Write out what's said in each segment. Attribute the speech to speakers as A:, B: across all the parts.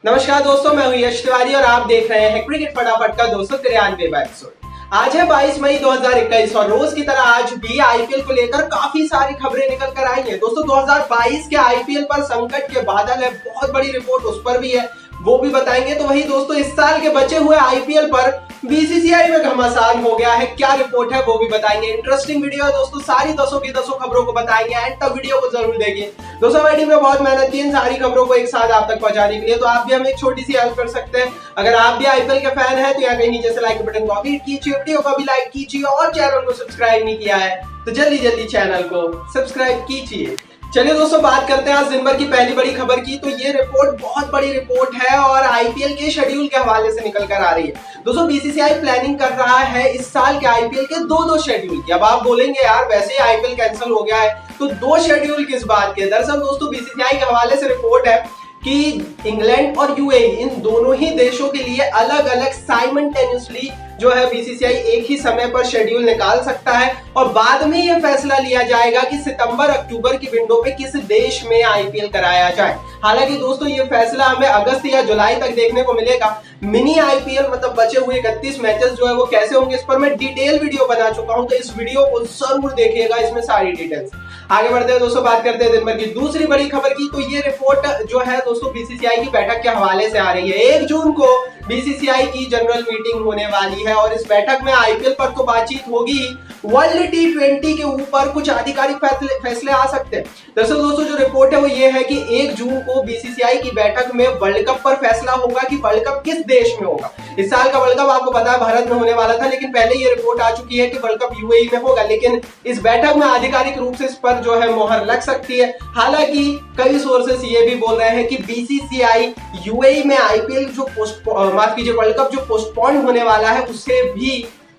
A: नमस्कार दोस्तों, मैं हूं यश तिवारी और आप देख रहे हैं क्रिकेट फटाफट का 293वां एपिसोड। आज है 22 मई 2021 और रोज की तरह आज भी आईपीएल को लेकर काफी सारी खबरें निकल कर आई हैं। दोस्तों 2022 के आईपीएल पर संकट के बादल है, बहुत बड़ी रिपोर्ट उस पर भी है, वो भी बताएंगे। तो वही दोस्तों इस साल के बचे हुए आईपीएल पर बीसीसीआई में घमासान हो गया है, क्या रिपोर्ट है वो भी बताएंगे। इंटरेस्टिंग वीडियो है दोस्तों, सारी दसों की दसों खबरों को बताएंगे। एंड तक वीडियो को जरूर देखिए दोस्तों। हमारी टीम ने बहुत मेहनत की इन सारी खबरों को एक साथ आप तक पहुंचाने के लिए, तो आप भी हमें एक छोटी सी हेल्प कर सकते हैं। अगर आप भी आईपीएल के फैन हैं तो यहाँ कहीं नीचे से लाइक बटन को हिट कीजिए, वीडियो को भी लाइक कीजिए और चैनल को सब्सक्राइब नहीं किया है तो जल्दी जल्दी चैनल को सब्सक्राइब कीजिए। चलिए दोस्तों बात करते हैं आज दिन भर की पहली बड़ी खबर की। तो ये रिपोर्ट बहुत बड़ी रिपोर्ट है और आईपीएल के शेड्यूल के हवाले से निकल कर आ रही है। दोस्तों बीसीसीआई प्लानिंग कर रहा है इस साल के आईपीएल के दो शेड्यूल की। अब आप बोलेंगे यार वैसे ही आईपीएल कैंसिल हो गया है तो दो शेड्यूल किस बात के। दरअसल दोस्तों बीसीसीआई के हवाले से रिपोर्ट है कि इंग्लैंड और यूएई इन दोनों ही देशों के लिए अलग अलग साइमल्टेनियसली जो है बीसीसीआई एक ही समय पर शेड्यूल निकाल सकता है और बाद में यह फैसला लिया जाएगा कि सितंबर अक्टूबर की विंडो में किस देश में आईपीएल कराया जाए। हालांकि दोस्तों ये फैसला हमें अगस्त या जुलाई तक देखने को मिलेगा। मिनी आईपीएल मतलब बचे हुए 31 मैचेस जो है वो कैसे होंगे इस पर मैं डिटेल वीडियो बना चुका हूं, तो इस वीडियो को जरूर देखिएगा, इसमें सारी डिटेल्स। आगे बढ़ते हैं दोस्तों, बात करते हैं दिन भर की दूसरी बड़ी खबर की। तो ये रिपोर्ट जो है दोस्तों बीसीसीआई की बैठक के हवाले से आ रही है। 1 जून को बीसीसीआई की जनरल मीटिंग होने वाली है और इस बैठक में आईपीएल पर तो बातचीत होगी, वर्ल्ड टी20 के ऊपर कुछ आधिकारिक फैसले आ सकते हैं। दरअसल दोस्तों जो रिपोर्ट है वो ये है कि 1 जून को बीसीसीआई की बैठक में वर्ल्ड कप पर फैसला होगा कि वर्ल्ड कप किस देश में होगा। इस साल का वर्ल्ड कप आपको पता है भारत में होने वाला था, लेकिन पहले ये रिपोर्ट आ चुकी है कि वर्ल्ड कप यूएई में होगा। लेकिन इस बैठक में आधिकारिक रूप से इस पर जो है मोहर लग सकती है। हालांकि कई सोर्सेस ये भी बोल रहे हैं कि बीसीसीआई यूएई में आईपीएल जो वर्ल्ड कप जो पोस्टपोन होने वाला है उसे भी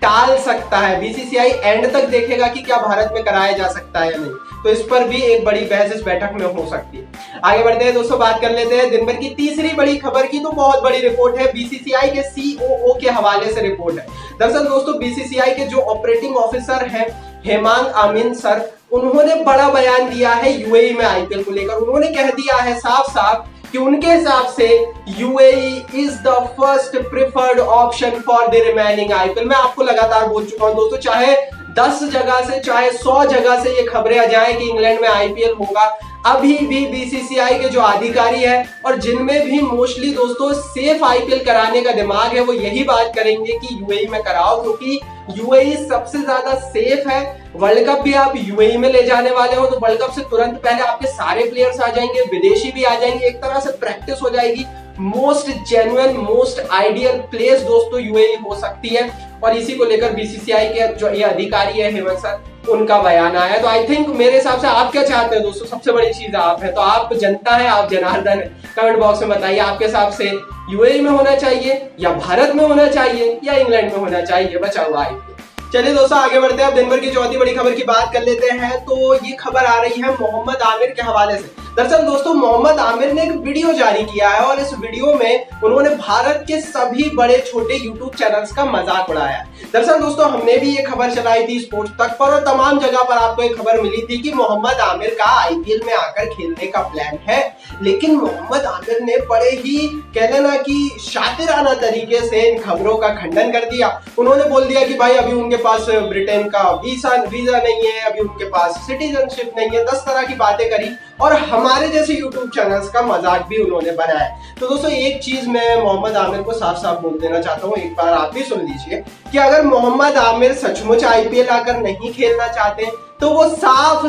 A: टाल सकता है। बीसीसीआई एंड तक देखेगा कि क्या भारत में कराया जा सकता है या नहीं, तो इस पर भी एक बड़ी बहस इस बैठक में हो सकती है। आगे बढ़ते हैं दोस्तों, बात कर लेते हैं दिन भर की तीसरी बड़ी खबर की। तो बहुत बड़ी रिपोर्ट है, बीसीसीआई के सीओओ के हवाले से रिपोर्ट है। दरअसल दोस्तों बीसीसीआई के जो ऑपरेटिंग ऑफिसर हैं हेमांग आमिन सर, उन्होंने बड़ा बयान दिया है यूएई में आईपीएल को लेकर। उन्होंने कह दिया है साफ साफ कि उनके हिसाब से UAE is the first preferred option for the remaining IPL. मैं आपको लगातार बोल चुका हूं दोस्तों, चाहे 10 जगह से चाहे 100 जगह से ये खबरें आ जाए कि इंग्लैंड में आईपीएल होगा, अभी भी बीसीसीआई के जो अधिकारी है और जिनमें भी मोस्टली दोस्तों सेफ आईपीएल कराने का दिमाग है वो यही बात करेंगे कि यूएई में कराओ, क्योंकि यूएई सबसे ज्यादा सेफ है। वर्ल्ड कप भी आप यूएई में ले जाने वाले हो तो वर्ल्ड कप से तुरंत पहले आपके सारे प्लेयर्स आ जाएंगे, विदेशी भी आ जाएंगे, एक तरह से प्रैक्टिस हो जाएगी। Most genuine most ideal place दोस्तों यूएई हो सकती है और इसी को लेकर बीसीसीआई के जो ये अधिकारी है हेमंत सर, उनका बयान आया। तो आई थिंक मेरे हिसाब से आप क्या चाहते हैं दोस्तों, सबसे बड़ी चीज आप है, तो आप जनता है, आप जनार्दन है, कमेंट बॉक्स में बताइए आपके हिसाब से यूएई में होना चाहिए या भारत में होना चाहिए या इंग्लैंड में होना चाहिए बचा हुआ आईपीएल। चलिए दोस्तों आगे बढ़ते हैं, अब दिन भर की चौथी बड़ी खबर की बात कर लेते हैं। तो ये खबर आ रही है मोहम्मद आमिर के हवाले से। दरअसल दोस्तों मोहम्मद आमिर ने एक वीडियो जारी किया है और इस वीडियो में उन्होंने भारत के सभी बड़े छोटे यूट्यूब चैनल्स का मजाक उड़ाया। दरअसल दोस्तों हमने भी ये खबर चलाई थी स्पोर्ट्स तक पर और तमाम जगह पर आपको एक खबर मिली थी कि मोहम्मद आमिर का आईपीएल में आकर खेलने का प्लान है, लेकिन मोहम्मद आमिर ने बड़े ही कह लेना कि शातिराना तरीके से इन खबरों का खंडन कर दिया। उन्होंने बोल दिया कि भाई अभी उनके पास ब्रिटेन का वीजा नहीं है, अभी उनके पास सिटीजनशिप नहीं है, 10 तरह की बातें करी और हमारे जैसे यूट्यूब चैनल्स का मजाक भी उन्होंने बनाया। तो दोस्तों एक चीज मैं मोहम्मद आमिर को साफ साफ बोल देना चाहता हूँ, एक बार आप भी सुन लीजिए कि अगर मोहम्मद आमिर सचमुच आईपीएल आकर नहीं खेलना चाहते तो वो साफ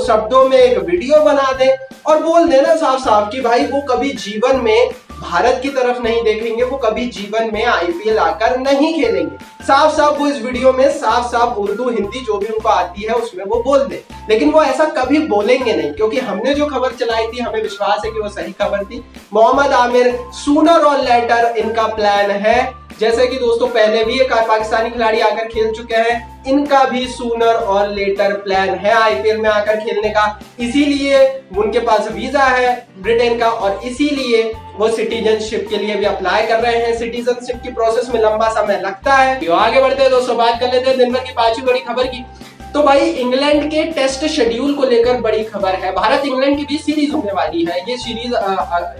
A: शब्दों में एक वीडियो बना दे और बोल देना साफ साफ कि भाई वो कभी जीवन में भारत की तरफ नहीं देखेंगे, वो कभी जीवन में आईपीएल आकर नहीं खेलेंगे। साफ साफ वो इस वीडियो में साफ साफ उर्दू हिंदी जो भी उनको आती है उसमें वो बोल दे, लेकिन वो ऐसा कभी बोलेंगे नहीं, क्योंकि हमने जो खबर चलाई थी हमें विश्वास है कि वो सही खबर थी। मोहम्मद आमिर सूनर और लेटर इनका प्लान है, जैसे कि दोस्तों पहले भी एक पाकिस्तानी खिलाड़ी आकर खेल चुके हैं, इनका भी सूनर और लेटर प्लान है आईपीएल में आकर खेलने का। इसीलिए उनके पास वीजा है ब्रिटेन का और इसीलिए वो सिटीजनशिप के लिए भी अप्लाई कर रहे हैं। सिटीजनशिप की प्रोसेस में लंबा समय लगता है। तो आगे बढ़ते हैं दोस्तों, बात कर लेते हैं दिन भर की पांचवी बड़ी खबर की। तो भाई इंग्लैंड के टेस्ट शेड्यूल को लेकर बड़ी खबर है। भारत इंग्लैंड की बीच सीरीज होने वाली है। ये सीरीज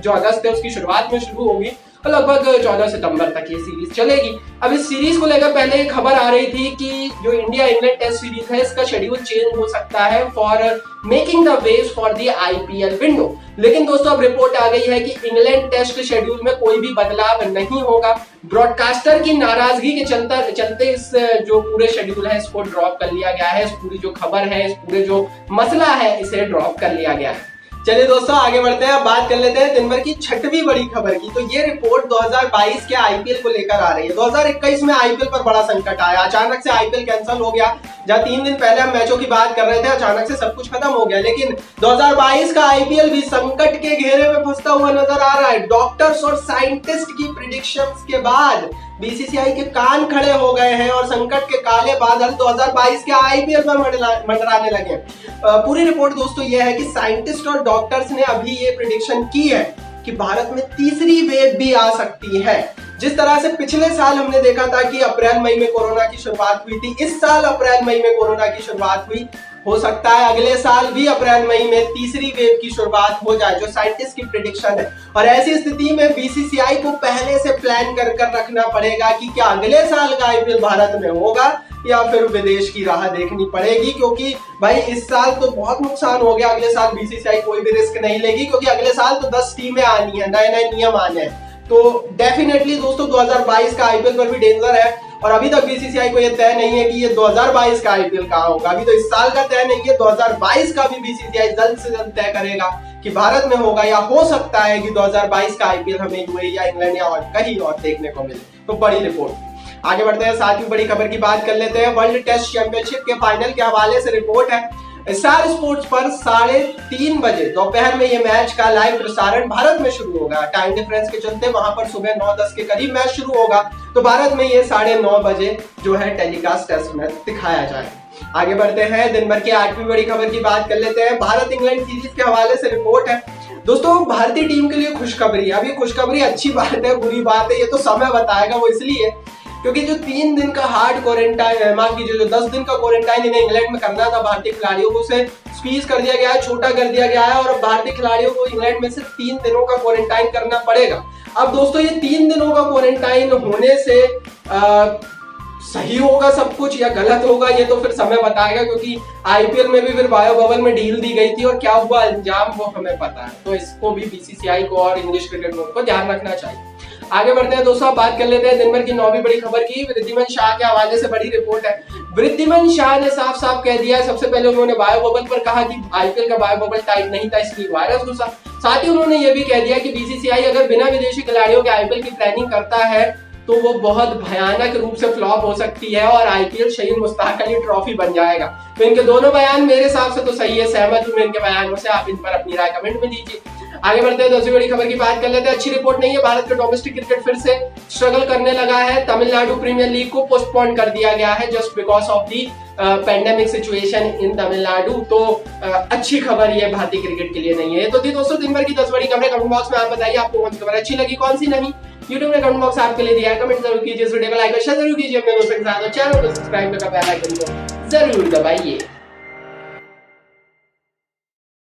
A: जो अगस्त है उसकी शुरुआत में शुरू होगी और लगभग 14 सितंबर तक ये सीरीज चलेगी। अब इस सीरीज को लेकर पहले एक खबर आ रही थी कि जो इंडिया इंग्लैंड टेस्ट सीरीज है इसका शेड्यूल चेंज हो सकता है for making the ways for the IPL window. लेकिन दोस्तों अब रिपोर्ट आ गई है कि इंग्लैंड टेस्ट शेड्यूल में कोई भी बदलाव नहीं होगा। ब्रॉडकास्टर की नाराजगी के चलते इस जो पूरे शेड्यूल है इसको ड्रॉप कर लिया गया है। इस पूरी जो खबर है, इस पूरे जो मसला है, इसे ड्रॉप कर लिया गया है। चलिए दोस्तों आगे बढ़ते हैं। अब बात कर लेते हैं दिन भर की छठवीं बड़ी खबर की। तो ये रिपोर्ट 2022 के आईपीएल को लेकर आ रही है। 2021 में आईपीएल पर बड़ा संकट आया, अचानक से आईपीएल कैंसिल हो गया। जहां 3 दिन पहले हम मैचों की बात कर रहे थे, अचानक से सब कुछ खत्म हो गया। लेकिन 2022 का आईपीएल भी संकट के घेरे में फंसता हुआ नजर आ रहा है। डॉक्टर्स और साइंटिस्ट की प्रिडिक्शंस के बाद बीसीसीआई के कान खड़े हो गए हैं और संकट के काले बादल 2022 के आईपीएल में मंडराने लगे। पूरी रिपोर्ट दोस्तों ये है कि साइंटिस्ट और डॉक्टर्स ने अभी ये प्रिडिक्शन की है कि भारत में तीसरी वेव भी आ सकती है। जिस तरह से पिछले साल हमने देखा था कि अप्रैल मई में कोरोना की शुरुआत हुई थी, इस साल अप्रैल मई में कोरोना की शुरुआत हुई। हो सकता है अगले साल भी अप्रैल मई में तीसरी वेव की शुरुआत हो जाए, जो साइंटिस्ट की प्रेडिक्शन है। और ऐसी स्थिति में बीसीसीआई को पहले से प्लान कर रखना पड़ेगा कि क्या अगले साल का आईपीएल भारत में होगा या फिर विदेश की राह देखनी पड़ेगी। क्योंकि भाई इस साल तो बहुत नुकसान हो गया, अगले साल बीसीसीआई कोई भी रिस्क नहीं लेगी क्योंकि अगले साल तो 10 टीमें आनी है, नए नए नियम आने हैं। तो डेफिनेटली दोस्तों 2022 का आईपीएल पर भी डेंजर है। और अभी तक बीसीसीआई को यह तय नहीं है कि ये 2022 का आईपीएल कहां होगा। अभी तो इस साल का तय नहीं है, 2022 का भी बीसीसीआई जल्द से जल्द तय करेगा कि भारत में होगा या हो सकता है कि 2022 का आईपीएल हमें यूएई या इंग्लैंड या और कहीं और देखने को मिले। तो बड़ी रिपोर्ट। आगे बढ़ते हैं, सातवीं बड़ी खबर की बात कर लेते हैं। वर्ल्ड टेस्ट चैंपियनशिप के फाइनल के हवाले से रिपोर्ट है। स्टार स्पोर्ट्स पर 3:30 बजे दोपहर में ये मैच का लाइव प्रसारण भारत में शुरू होगा। टाइम डिफरेंस के चलते वहां पर सुबह 9:10 के करीब मैच शुरू होगा, तो भारत में ये 9:30 बजे जो है टेलीकास्ट टेस्ट मैच दिखाया जाए। आगे बढ़ते हैं, दिन भर की 8वीं बड़ी खबर की बात कर लेते हैं। भारत इंग्लैंड सीरीज के हवाले से रिपोर्ट है। दोस्तों भारतीय टीम के लिए खुशखबरी है। अब ये खुशखबरी अच्छी बात है बुरी बात है ये तो समय बताएगा। वो इसलिए क्योंकि जो 3 दिन का हार्ड क्वारंटाइन, माफ कीजिए, जो 10 दिन का क्वारंटाइन इन्हें इंग्लैंड में करना था भारतीय खिलाड़ियों को, उसे स्क्वीज कर दिया गया है, छोटा कर दिया गया है। और अब भारतीय खिलाड़ियों को इंग्लैंड में सिर्फ 3 दिनों का क्वारंटाइन करना पड़ेगा। अब दोस्तों ये 3 दिनों का क्वारंटाइन होने से सही होगा सब कुछ या गलत होगा ये तो फिर समय बताएगा। क्योंकि आईपीएल में भी फिर बायो बबल में डील दी गई थी और क्या हुआ अंजाम वो हमें पता है। तो इसको भी बीसीसीआई को और इंग्लिश क्रिकेट बोर्ड को ध्यान रखना चाहिए। आगे बढ़ते हैं दोस्तों, बात कर लेते हैं दिन भर की 9वीं बड़ी खबर की। वृद्धिमान शाह के हवाले से बड़ी रिपोर्ट है। वृद्धिमान शाह ने साफ साफ कह दिया है, सबसे पहले उन्होंने बायो बबल पर कहा कि आईपीएल का बायो बबल टाइट नहीं था इसलिए वायरस घुसा। साथ ही उन्होंने ये भी कह दिया कि बीसीसीआई अगर बिना विदेशी खिलाड़ियों के आईपीएल की प्लानिंग करता है तो वो बहुत भयानक रूप से फ्लॉप हो सकती है और आईपीएल शहीद मुश्ताक अली ट्रॉफी बन जाएगा। तो इनके दोनों बयान मेरे हिसाब से तो सही है, सहमत हूं मैं इनके बयानों से। आप इन पर अपनी राय कमेंट में दीजिए। आगे बढ़ते हैं, 10वीं बड़ी खबर की बात कर लेते हैं। अच्छी रिपोर्ट नहीं है, भारत का डोमेस्टिक क्रिकेट फिर से स्ट्रगल करने लगा है। तमिलनाडु प्रीमियर लीग को पोस्टपोन कर दिया गया है just because of the pandemic situation in Tamil Nadu. तो अच्छी खबर ये भारतीय क्रिकेट के लिए नहीं है। तो थी दोस्तों दिन भर की 10 बड़ी खबरें। कमेंट बॉक्स में आप बताइए आपको कौन सी खबर अच्छी लगी कौन सी नहीं। यूट्यूब में कमेंट बॉक्स आपके लिए दिया है, कमेंट जरूर कीजिए, इस वीडियो को लाइक और शेयर जरूर कीजिए अपने दोस्तों के साथ, और चैनल को सब्सक्राइब करके बेल आइकन को जरूर दबाइए।